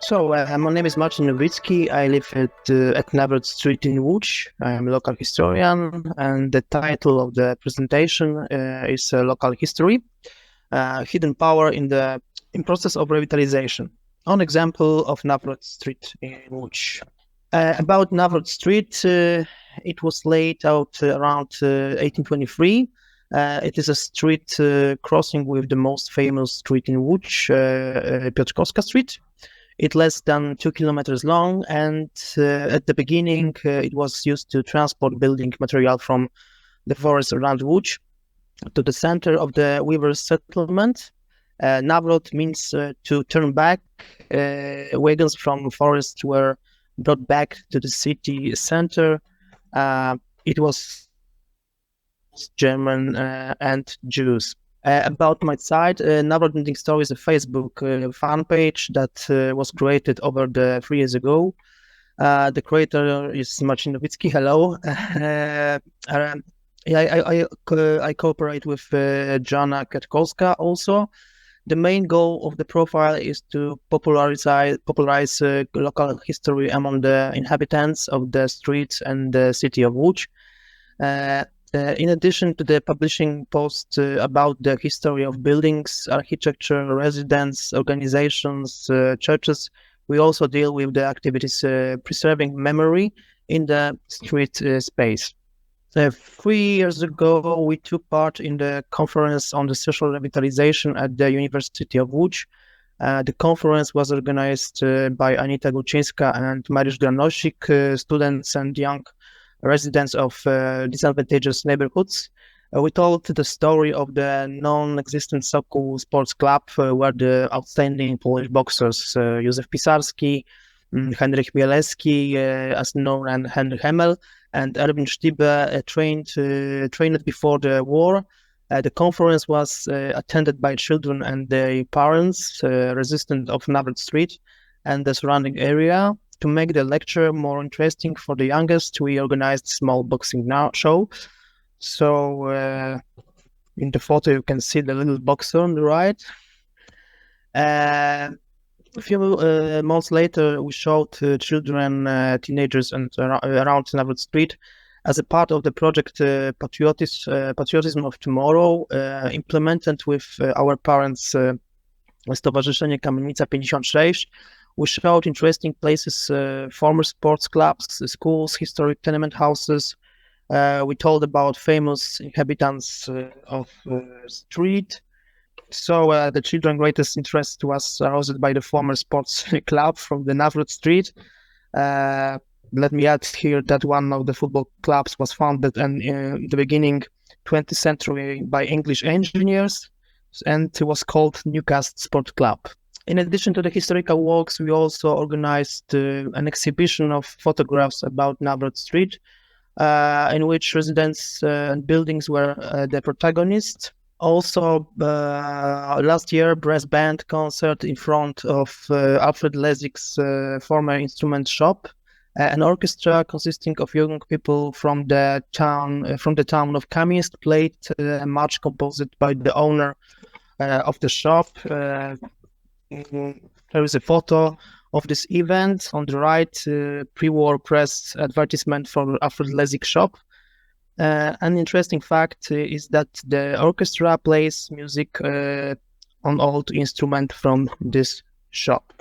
My name is Marcin Nowicki. I live at Nawrot Street in Łódź. I am a local historian, and the title of the presentation is Local History, Hidden Power in Process of Revitalization. An example of Nawrot Street in Łódź. About Nawrot Street, it was laid out around 1823. It is a street crossing with the most famous street in Łódź, Piotrkowska Street. It's less than 2 kilometers long, and at the beginning, it was used to transport building material from the forest around Łódź to the center of the weavers' settlement. Nawrot means to turn back. Wagons from forest were brought back to the city center. It was German and Jews. About my site, Nawrot Knitting Story is a Facebook fan page that was created over 3 years ago. The creator is Marcin Nowicki. Hello. I cooperate with Joanna Katkowska also. The main goal of the profile is to popularize local history among the inhabitants of the streets and the city of Łódź. In addition to the publishing posts about the history of buildings, architecture, residents, organizations, churches, we also deal with the activities preserving memory in the street space. 3 years ago, we took part in the conference on the social revitalization at the University of Łódź. The conference was organized by Anita Guczyńska and Mariusz Granosik, students and young residents of disadvantaged neighborhoods. We told the story of the non-existent Sokół Sports Club, where the outstanding Polish boxers Józef Pisarski, Henryk Mielewski, as known, and Henryk Hemmel, and Erwin Stiebe trained before the war. The conference was attended by children and their parents, residents of Nawrot Street and the surrounding area. To make the lecture more interesting for the youngest, we organized a small boxing show. So in the photo, you can see the little boxer on the right. A few months later, we showed children, teenagers, and around Nawrot Street as a part of the project Patriotism of Tomorrow, implemented with our parents' Stowarzyszenie Kamienica 56. We showed interesting places, former sports clubs, schools, historic tenement houses. We told about famous inhabitants of the street. So the children's greatest interest was aroused by the former sports club from the Nawrot Street. Let me add here that one of the football clubs was founded in the beginning 20th century by English engineers, and it was called Newcastle Sport Club. In addition to the historical walks, we also organized an exhibition of photographs about Nawrot Street, in which residents and buildings were the protagonists. Also, last year, brass band concert in front of Alfred Lezik's former instrument shop. An orchestra consisting of young people from the town of Kamieńsk played a march composed by the owner of the shop. There is a photo of this event on the right, pre-war press advertisement for Alfred Lezik shop. An interesting fact is that the orchestra plays music on old instrument from this shop.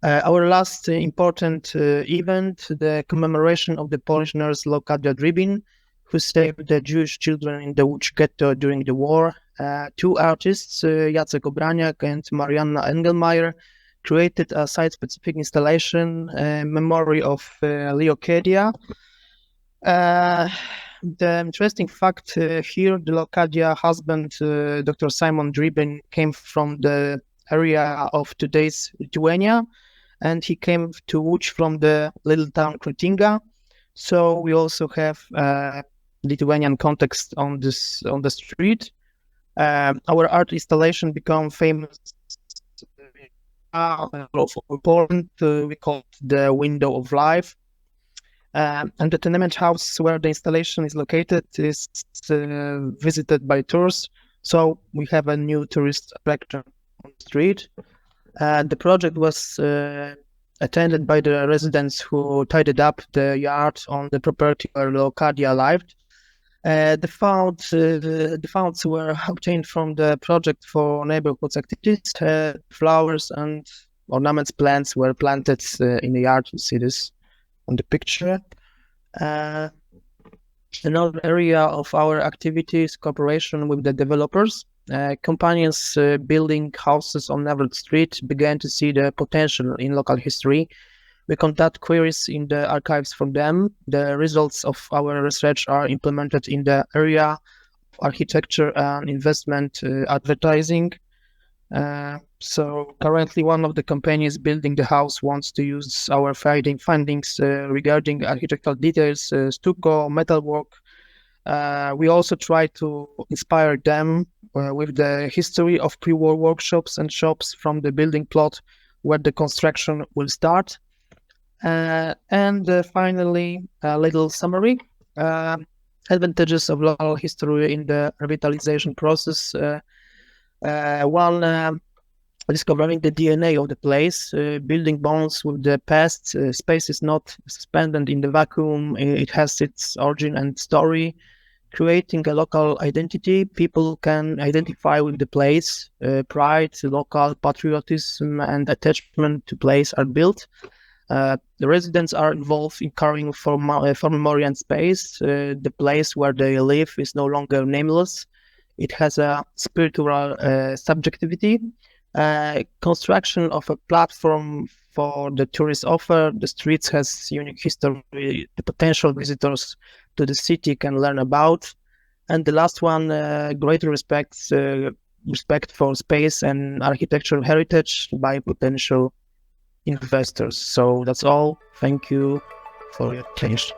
Our last important event, the commemoration of the Polish nurse Leocadia Drybin, who saved the Jewish children in the Łódź ghetto during the war. Two artists, Jacek Obraniak and Marianna Engelmeyer, created a site-specific installation, memory of Leocadia. The interesting fact here, the Leocadia husband, Dr. Simon Drybin, came from the area of today's Lithuania, and he came to Łódź from the little town Kretinga. So we also have Lithuanian context on the street. Our art installation became famous. Important. We call it the Window of Life. And the tenement house where the installation is located is visited by tourists. So we have a new tourist attraction on the street. The project was attended by the residents who tidied up the yard on the property where Locadia lived. The funds were obtained from the project for neighborhood activities. Flowers and ornaments plants were planted in the yard. You see this on the picture. Another area of our activity is cooperation with the developers. Companies building houses on Nawrot Street began to see the potential in local history. We conduct queries in the archives from them. The results of our research are implemented in the area of architecture and investment advertising. So currently one of the companies building the house wants to use our findings regarding architectural details, stucco, metalwork. We also try to inspire them with the history of pre-war workshops and shops from the building plot where the construction will start. And finally, a little summary. Advantages of local history in the revitalization process. One, discovering the DNA of the place, building bonds with the past. Space is not suspended in the vacuum. It has its origin and story. Creating a local identity, people can identify with the place. Pride, local patriotism, and attachment to place are built. The residents are involved in caring for memory and space. The place where they live is no longer nameless. It has a spiritual subjectivity. Construction of a platform for the tourist offer. The streets has unique history. The potential visitors to the city can learn about. And the last one, greater respect for space and architectural heritage by potential investors. So that's all. Thank you for your attention.